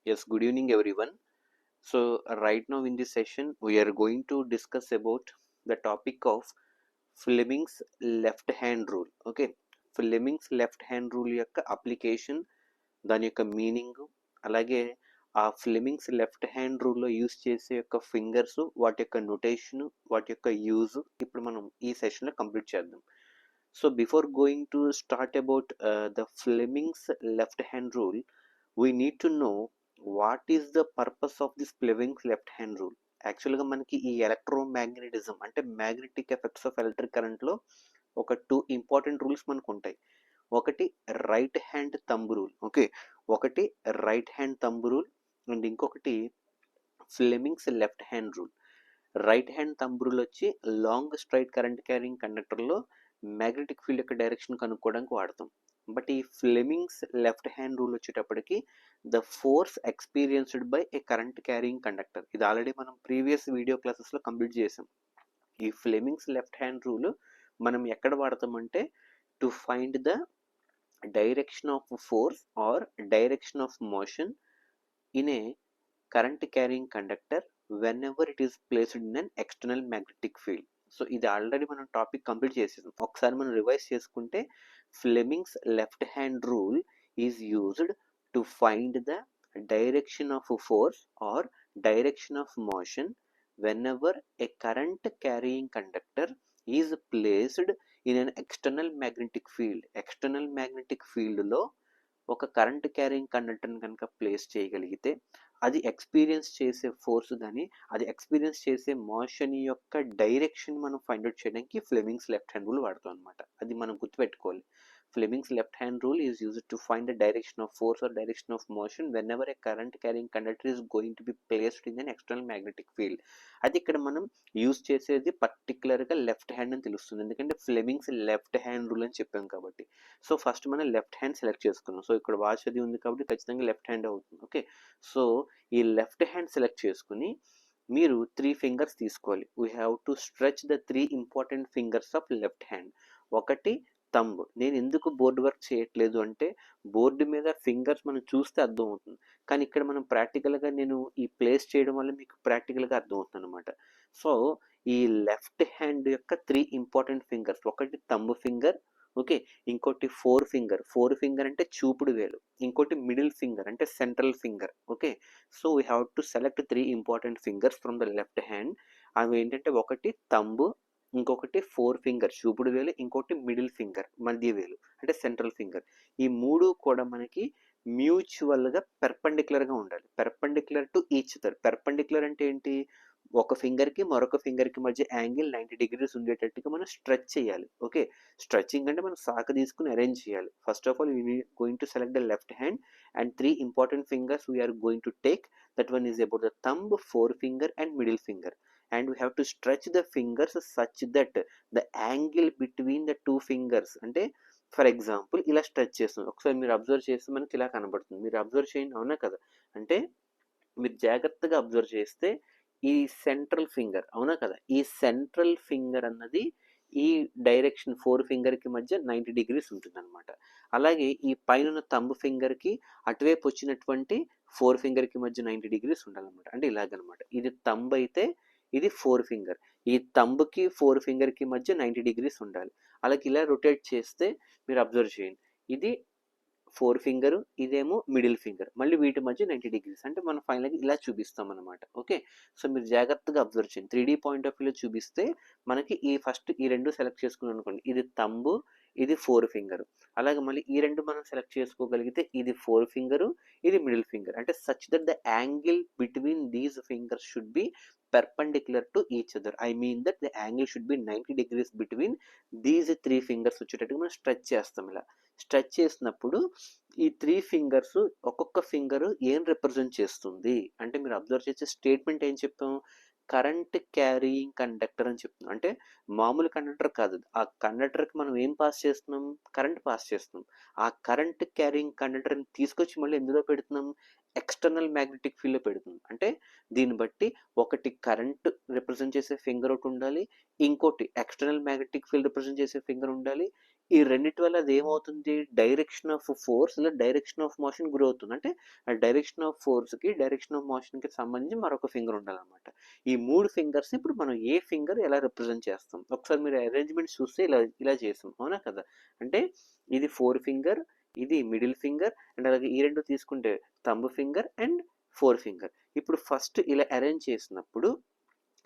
Yes, good evening everyone. So right now in this session we are going to discuss about the topic of Fleming's left hand rule. Okay, Fleming's left hand rule యొక్క application, దాని యొక్క meaning, అలాగే ఆ Fleming's left hand రూల్లో use చేసే యొక్క fingers, వాటి యొక్క notation, వాటి యొక్క యూజ్ ఇప్పుడు మనం ఈ సెషన్లో కంప్లీట్ చేద్దాం. So before going to start about the Fleming's left hand rule, we need to know what is the purpose of this Fleming's left hand rule. యాక్చువల్గా మనకి ఈ ఎలక్ట్రోమాగ్నెటిజం అంటే మ్యాగ్నెటిక్ ఎఫెక్ట్స్ ఆఫ్ ఎలక్ట్రిక్ కరెంట్లో ఒక 2 important rules మనకు ఉంటాయి. ఒకటి right hand thumb rule. Okay, ఒకటి right hand thumb rule and ఇంకొకటి Fleming's left hand rule. Right hand thumb rule వచ్చి లాంగ్ స్ట్రైట్ కరెంట్ క్యారింగ్ కండక్టర్లో మ్యాగ్నెటిక్ ఫీల్డ్ యొక్క డైరెక్షన్ కనుక్కోవడానికి వాడతాం. బట్ ఈ ఫ్లెమింగ్స్ లెఫ్ట్ హ్యాండ్ రూల్ వచ్చేటప్పటికి the force experienced by a current carrying conductor. ఇది already మనం ప్రీవియస్ వీడియో క్లాసెస్లో కంప్లీట్ చేసాం. ఈ ఫ్లెమింగ్స్ లెఫ్ట్ హ్యాండ్ రూల్ మనం ఎక్కడ వాడతామంటే to find the direction of force or direction of motion in a current carrying conductor whenever it is placed in an external magnetic field. So ఇది already మనం topic complete చేసేసాం. ఒకసారి మనం revise చేసుకుంటే Fleming's left hand rule is used to find the direction of force or direction of motion whenever a current carrying conductor is placed in an external magnetic field. External magnetic ఫీల్డ్లో ఒక current carrying కండక్టర్ని కనుక place చేయగలిగితే అది experience చేసే force కానీ అది experience చేసే motion యొక్క డైరెక్షన్ మనం ఫైండ్ అవుట్ చేయడానికి ఫ్లెమింగ్స్ లెఫ్ట్ హ్యాండ్ రూల్ వాడతాం అనమాట. అది మనం గుర్తుపెట్టుకోవాలి. Fleming's left hand rule is used to find the direction of force or direction of motion whenever a current carrying conductor is going to be placed in an external magnetic field. అది ఇక్కడ మనం use చేసేది పర్టికులర్గా left hand అని తెలుస్తుంది, ఎందుకంటే Fleming's left hand rule అని చెప్పాం కాబట్టి. సో ఫస్ట్ మనం లెఫ్ట్ హ్యాండ్ సెలెక్ట్ చేసుకున్నాం. సో ఇక్కడ వాచ్ అది ఉంది కాబట్టి ఖచ్చితంగా లెఫ్ట్ హ్యాండ్ అవుతుంది. ఓకే, సో ఈ లెఫ్ట్ హ్యాండ్ సెలెక్ట్ చేసుకుని మీరు 3 ఫింగర్స్ తీసుకోవాలి. We have to stretch the 3 important fingers of left hand. ఒకటి థంబ్. నేను ఎందుకు బోర్డు వర్క్ చేయట్లేదు అంటే బోర్డు మీద ఫింగర్స్ మనం చూస్తే అర్థం అవుతుంది, కానీ ఇక్కడ మనం ప్రాక్టికల్గా నేను ఈ ప్లేస్ చేయడం వల్ల మీకు ప్రాక్టికల్గా అర్థం అవుతుంది అనమాట. సో ఈ లెఫ్ట్ హ్యాండ్ యొక్క 3 ఇంపార్టెంట్ ఫింగర్స్, ఒకటి థంబ్ ఫింగర్, ఓకే, ఇంకోటి ఫోర్ ఫింగర్ అంటే చూపుడు వేలు, ఇంకోటి మిడిల్ ఫింగర్ అంటే central finger. Okay, so we have to select 3 important fingers from the left hand. అవి ఏంటంటే ఒకటి థంబ్, ఇంకొకటి ఫోర్ ఫింగర్ చూపుడు వేలు, ఇంకోటి మిడిల్ ఫింగర్ మధ్య వేలు అంటే సెంట్రల్ ఫింగర్. ఈ 3 కూడా మనకి మ్యూచువల్గా పెర్పెండిక్యులర్గా ఉండాలి. Perpendicular to each other. Perpendicular అంటే ఏంటి? ఒక ఫింగర్కి మరొక ఫింగర్కి మధ్య యాంగిల్ 90 degrees ఉండేటట్టుగా మనం స్ట్రెచ్ చేయాలి. ఓకే, స్ట్రెచ్చింగ్ అంటే మనం సాక తీసుకుని అరేంజ్ చేయాలి. First of all we going to select the left hand and 3 important fingers we are going to take. That one is about the thumb, four finger and middle finger. And we have to stretch the fingers such that the angle between the 2 fingers అంటే for example ఇలా stretch చేస్తుంది. ఒకసారి మీరు observe చేస్తే మనకి ఇలా కనబడుతుంది. మీరు అబ్జర్వ్ చేయండి, అవునా కదా? అంటే మీరు జాగ్రత్తగా అబ్జర్వ్ చేస్తే ఈ సెంట్రల్ ఫింగర్, అవునా కదా, ఈ సెంట్రల్ ఫింగర్ అన్నది ఈ డైరెక్షన్ ఫోర్ ఫింగర్కి మధ్య 90 degrees ఉంటుంది అనమాట. అలాగే ఈ పైన థంబ్ ఫింగర్కి అటువైపు వచ్చినటువంటి ఫోర్ ఫింగర్కి మధ్య 90 degrees ఉండాలన్నమాట. అంటే ఇలాగనమాట. ఇది థంబ్ అయితే ఇది ఫోర్ ఫింగర్, ఈ థంబ్కి ఫోర్ ఫింగర్కి మధ్య 90 degrees ఉండాలి. అలాగే ఇలా రొటేట్ చేస్తే మీరు అబ్జర్వ్ చేయండి, ఇది ఫోర్ ఫింగర్, ఇదేమో మిడిల్ ఫింగర్, మళ్ళీ వీటి మధ్య 90 degrees. అంటే మనం ఫైనల్గా ఇలా చూపిస్తాం అనమాట. ఓకే, సో మీరు జాగ్రత్తగా అబ్జర్వ్ చేయండి. 3D పాయింట్ ఆఫ్ వ్యూలో చూపిస్తే మనకి ఈ ఫస్ట్ ఈ రెండు సెలెక్ట్ చేసుకుని అనుకోండి, ఇది థంబ్, ఇది ఫోర్ ఫింగర్. అలాగే మళ్ళీ ఈ రెండు మనం సెలెక్ట్ చేసుకోగలిగితే ఇది ఫోర్ ఫింగర్, ఇది మిడిల్ ఫింగర్. అంటే such that the angle between these fingers should be perpendicular to each other. I mean that the angle should be 90 degrees between these 3 fingers వచ్చేటట్టుగా మనం స్ట్రెచ్ చేస్తాం. ఇలా స్ట్రెచ్ చేసినప్పుడు ఈ 3 ఫింగర్స్ ఒక్కొక్క finger ఏం రిప్రజెంట్ చేస్తుంది అంటే మీరు అబ్జర్వ్ చేసే స్టేట్మెంట్ ఏం చెప్పాం? కరెంట్ క్యారీయింగ్ కండక్టర్ అని చెప్తున్నాం. అంటే మామూలు కండక్టర్ కాదు, ఆ కండక్టర్కి మనం ఏం పాస్ చేస్తున్నాం? కరెంట్ పాస్ చేస్తున్నాం. ఆ కరెంట్ క్యారీయింగ్ కండక్టర్ని తీసుకొచ్చి మళ్ళీ ఎందులో పెడుతున్నాం? ఎక్స్టర్నల్ మ్యాగ్నెటిక్ ఫీల్డ్లో పెడుతుంది. అంటే దీన్ని బట్టి ఒకటి కరెంట్ రిప్రజెంట్ చేసే ఫింగర్ ఒకటి ఉండాలి, ఇంకోటి ఎక్స్టర్నల్ మ్యాగ్నెటిక్ ఫీల్డ్ రిప్రజెంట్ చేసే ఫింగర్ ఉండాలి, ఈ రెండిటి వల్ల అది ఏమవుతుంది, డైరెక్షన్ ఆఫ్ ఫోర్స్ ఇలా డైరెక్షన్ ఆఫ్ మోషన్ గురి అవుతుంది. అంటే ఆ డైరెక్షన్ ఆఫ్ ఫోర్స్కి డైరెక్షన్ ఆఫ్ మోషన్కి సంబంధించి మరొక ఫింగర్ ఉండాలన్నమాట. ఈ 3 ఫింగర్స్ ఇప్పుడు మనం ఏ ఫింగర్ ఎలా రిప్రజెంట్ చేస్తాం, ఒకసారి మీరు అరేంజ్మెంట్స్ చూస్తే ఇలా ఇలా చేస్తాం, అవునా కదా. అంటే ఇది 4 ఫింగర్, ఇది మిడిల్ ఫింగర్, అండ్ అలాగే ఈ రెండు తీసుకుంటే థంబ్ ఫింగర్ అండ్ 4 ఫింగర్. ఇప్పుడు ఫస్ట్ ఇలా అరేంజ్ చేసినప్పుడు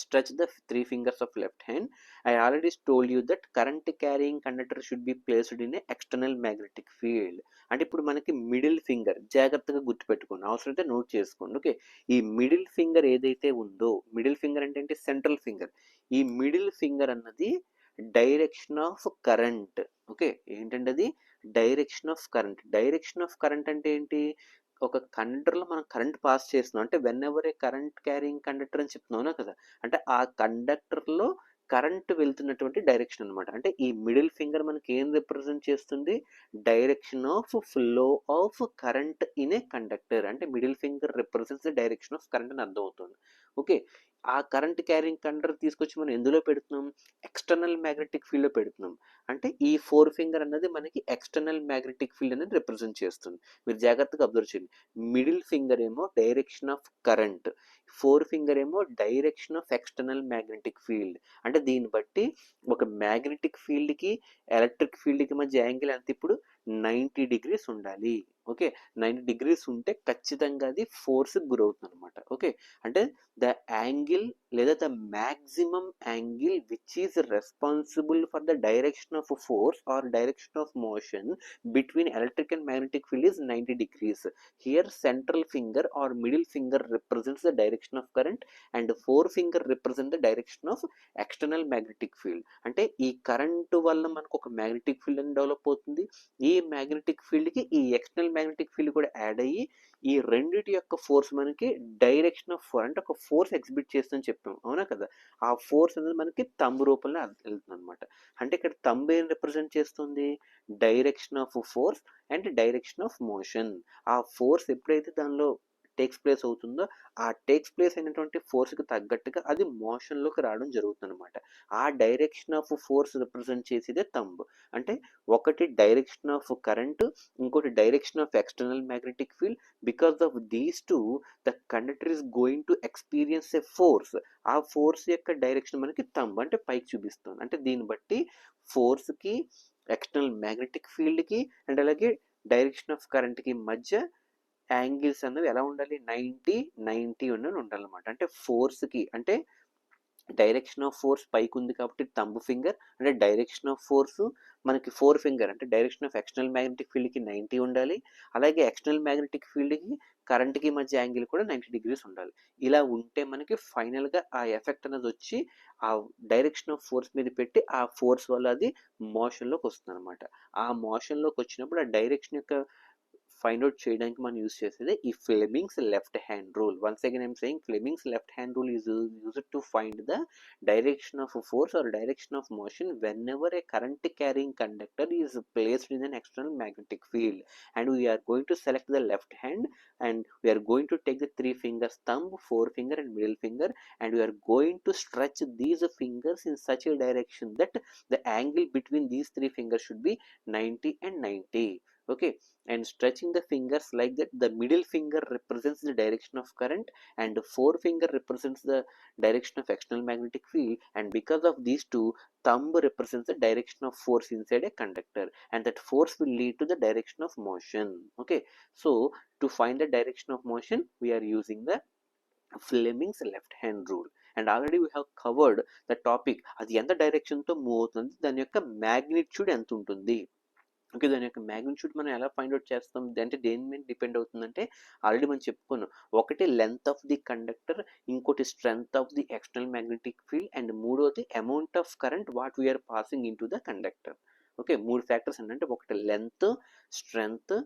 stretch the 3 fingers of left hand. I already told you that current carrying conductor should be placed in a external magnetic field. అంటే ఇప్పుడు మనకి మిడిల్ ఫింగర్ జాగ్రత్తగా గుర్తుపెట్టుకోండి, అవసరమైతే నోట్ చేసుకోండి. ఓకే, ఈ మిడిల్ ఫింగర్ ఏదైతే ఉందో, మిడిల్ ఫింగర్ అంటే ఏంటి, సెంట్రల్ ఫింగర్. ఈ మిడిల్ ఫింగర్ అన్నది డైరెక్షన్ ఆఫ్ కరెంట్. ఓకే, ఏంటంటే అది direction of current. Direction of current అంటే ఏంటి, ఒక కండక్టర్లో మనం కరెంట్ పాస్ చేస్తున్నాం అంటే when ever A current carrying conductor అని చెప్తున్నావునా కదా. అంటే ఆ కండక్టర్లో కరెంట్ వెళ్తున్నటువంటి డైరెక్షన్ అనమాట. అంటే ఈ మిడిల్ ఫింగర్ మనకి ఏం రిప్రజెంట్ చేస్తుంది, direction of flow of current in a conductor. అంటే middle finger represents the direction of current అని అర్థం అవుతుంది. ఓకే, ఆ కరెంట్ క్యారింగ్ కండక్టర్ తీసుకొచ్చి మనం ఎందులో పెడుతున్నాం, ఎక్స్టర్నల్ మ్యాగ్నెటిక్ ఫీల్డ్లో పెడుతున్నాం. అంటే ఈ 4 ఫింగర్ అన్నది మనకి ఎక్స్టర్నల్ మ్యాగ్నెటిక్ ఫీల్డ్ అనేది రిప్రజెంట్ చేస్తుంది. మీరు జాగ్రత్తగా అబ్జర్వ్ చేయండి, మిడిల్ ఫింగర్ ఏమో డైరెక్షన్ ఆఫ్ కరెంట్, 4 ఫింగర్ ఏమో direction of external magnetic field. అంటే దీన్ని బట్టి ఒక మ్యాగ్నెటిక్ ఫీల్డ్కి ఎలక్ట్రిక్ ఫీల్డ్కి మధ్య యాంగిల్ ఎంత, ఇప్పుడు 90 డిగ్రీస్ ఉండాలి. ఓకే, 90 డిగ్రీస్ ఉంటే ఖచ్చితంగా అది ఫోర్స్ గురవుతుంది అనమాట. ఓకే, అంటే ద యాంగిల్ లేదా the maximum angle which is responsible for the direction of force or direction of motion between electric and magnetic field is 90 degrees. Here central finger or middle finger represents the direction of current and 4 finger represent the direction of external magnetic field. అంటే ఈ current వల్ల మనకు ఒక magnetic field అని develop అవుతుంది. ఈ magnetic ఫీల్డ్కి ఈ ఎక్స్టర్నల్ మ్యాగ్నెటిక్ ఫీల్డ్ కూడా యాడ్ అయ్యి ఈ రెండిటి యొక్క ఫోర్స్ మనకి డైరెక్షన్ ఆఫ్ అంటే ఒక ఫోర్స్ ఎగ్జిబిట్ చేస్తుందని చెప్పాం, అవునా కదా. ఆ ఫోర్స్ అనేది మనకి తంబు రూపంలో వెళ్తుంది అనమాట. అంటే ఇక్కడ తంబు ఏం రిప్రజెంట్ చేస్తుంది, direction of force and direction of motion. ఆ ఫోర్స్ ఎప్పుడైతే దానిలో టేక్స్ ప్లేస్ అవుతుందో ఆ టేక్స్ ప్లేస్ అయినటువంటి ఫోర్స్కి తగ్గట్టుగా అది మోషన్లోకి రావడం జరుగుతుంది అనమాట. ఆ డైరెక్షన్ ఆఫ్ ఫోర్స్ రిప్రజెంట్ చేసేదే తంబ్. అంటే ఒకటి డైరెక్షన్ ఆఫ్ కరెంట్, ఇంకోటి direction of external magnetic field. Because of these two the conductor is going to experience a force. ఆ ఫోర్స్ యొక్క డైరెక్షన్ మనకి తంబ్ అంటే పైకి చూపిస్తుంది. అంటే దీన్ని బట్టి ఫోర్స్కి, ఎక్స్టర్నల్ మ్యాగ్నెటిక్ ఫీల్డ్కి అండ్ అలాగే డైరెక్షన్ ఆఫ్ కరెంట్కి మధ్య యాంగిల్స్ అన్నవి ఎలా ఉండాలి, 90 ఉండాలన్నమాట. అంటే ఫోర్స్కి అంటే డైరెక్షన్ ఆఫ్ ఫోర్స్ పైకి ఉంది కాబట్టి తంబ్ ఫింగర్, అంటే డైరెక్షన్ ఆఫ్ ఫోర్స్ మనకి 4 ఫింగర్ అంటే డైరెక్షన్ ఆఫ్ ఎక్స్టర్నల్ మ్యాగ్నెటిక్ ఫీల్డ్కి 90 ఉండాలి. అలాగే ఎక్స్టర్నల్ మ్యాగ్నెటిక్ ఫీల్డ్కి కరెంట్కి మధ్య యాంగిల్ కూడా 90 డిగ్రీస్ ఉండాలి. ఇలా ఉంటే మనకి ఫైనల్గా ఆ ఎఫెక్ట్ అనేది వచ్చి ఆ డైరెక్షన్ ఆఫ్ ఫోర్స్ మీద పెట్టి ఆ ఫోర్స్ వల్ల అది మోషన్లోకి వస్తుంది అనమాట. ఆ మోషన్లోకి వచ్చినప్పుడు ఆ డైరెక్షన్ యొక్క ఫైండ్ అవుట్ చేయడానికి మనం యూజ్ చేసేది ఈ Fleming's left hand rule. Once again I'm saying Fleming's left hand rule is used to find the direction of force or direction of motion whenever a current carrying conductor is placed in an external magnetic field. And we are going to select the left hand and we are going to take the 3 fingers, thumb, 4 finger and middle finger, and we are going to stretch these fingers in such a direction that the angle between these 3 fingers should be 90 and 90. Okay, and stretching the fingers like that, the middle finger represents the direction of current and 4 finger represents the direction of external magnetic field, and because of these two, thumb represents the direction of force inside a conductor, and that force will lead to the direction of motion. Okay, so to find the direction of motion we are using the Fleming's left hand rule, and already we have covered the topic అది ఎంత direction తో move అవుతుంది, దాని యొక్క magnitude ఎంత ఉంటుంది. Okay, దాని యొక్క మ్యాగ్నిట్యూడ్ మనం ఎలా ఫైండ్ అవుట్ చేస్తాం అంటే దేని మీద డిపెండ్ అవుతుందంటే ఆల్రెడీ మనం చెప్పుకున్నాం, ఒకటి లెంత్ ఆఫ్ ది కండక్టర్, ఇంకోటి strength of the external magnetic field, and మూడోది amount of current what we are passing in to the conductor. Okay, 3 factors అంటే ఒకటి length, strength,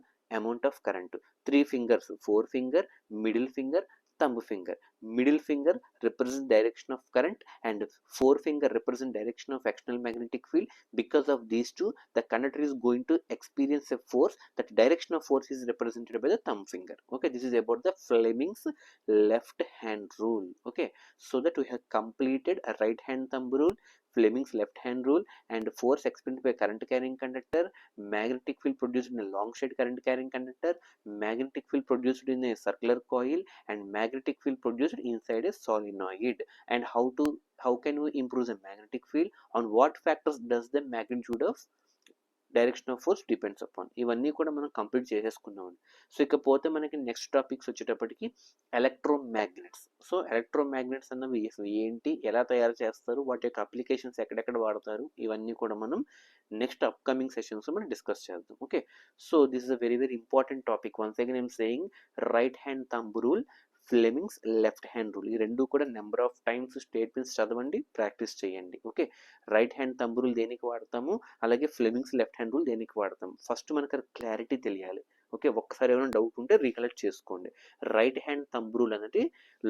amount of current. 3 fingers, 4 finger, middle finger, thumb finger. middle finger represents direction of current and forefinger represents direction of external magnetic field. Because of these two, the conductor is going to experience a force. That direction of force is represented by the thumb finger. Okay, this is about the Fleming's left hand rule. Okay, so that we have completed a right hand thumb rule, Fleming's left hand rule, and force experienced by current carrying conductor, magnetic field produced in a long straight current carrying conductor, magnetic field produced in a circular coil, and magnetic field produced inside a solenoid. And how can we improve the magnetic field? On what factors does the magnitude of direction of force depends upon. ఇవన్నీ కూడా మనం complete చేసేసుకున్నాం. So ఇకపోతే మనకి next topics వచ్చేటప్పటికి ఎలక్ట్రోమాగ్నెట్స్. So ఎలక్ట్రోమాగ్నెట్స్ అన్నవి ఏంటి, ఎలా తయారు చేస్తారు, వాటి యొక్క అప్లికేషన్స్ ఎక్కడెక్కడ వాడతారు, ఇవన్నీ కూడా మనం నెక్స్ట్ అప్కమింగ్ సెషన్స్ మనం డిస్కస్ చేద్దాం. Okay, so this is a very very important topic. Once again I'm saying right hand thumb rule, Fleming's left hand rule. ఈ రెండు కూడా నెంబర్ ఆఫ్ టైమ్స్ స్టేట్మెంట్స్ చదవండి, ప్రాక్టీస్ చేయండి. Okay, right hand thumb rule దేనికి వాడతాము, అలాగే Fleming's left hand rule దేనికి వాడతాం, ఫస్ట్ మనకు క్లారిటీ తెలియాలి. ఓకే, ఒక్కసారి ఏమైనా డౌట్ ఉంటే రీకలెక్ట్ చేసుకోండి. రైట్ హ్యాండ్ థంబ్ రూల్ అనేది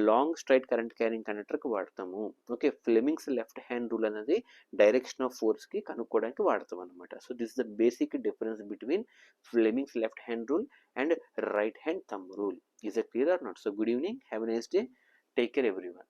లాంగ్ స్ట్రైట్ కరెంట్ క్యారింగ్ కండక్టర్కి వాడతాము. Okay, Fleming's left hand rule అనేది డైరెక్షన్ ఆఫ్ ఫోర్స్కి కనుక్కోవడానికి వాడతాం అనమాట. So this is the basic difference between Fleming's left hand rule and right hand thumb rule. Is it clear or not? So good evening, have a nice day, take care everyone.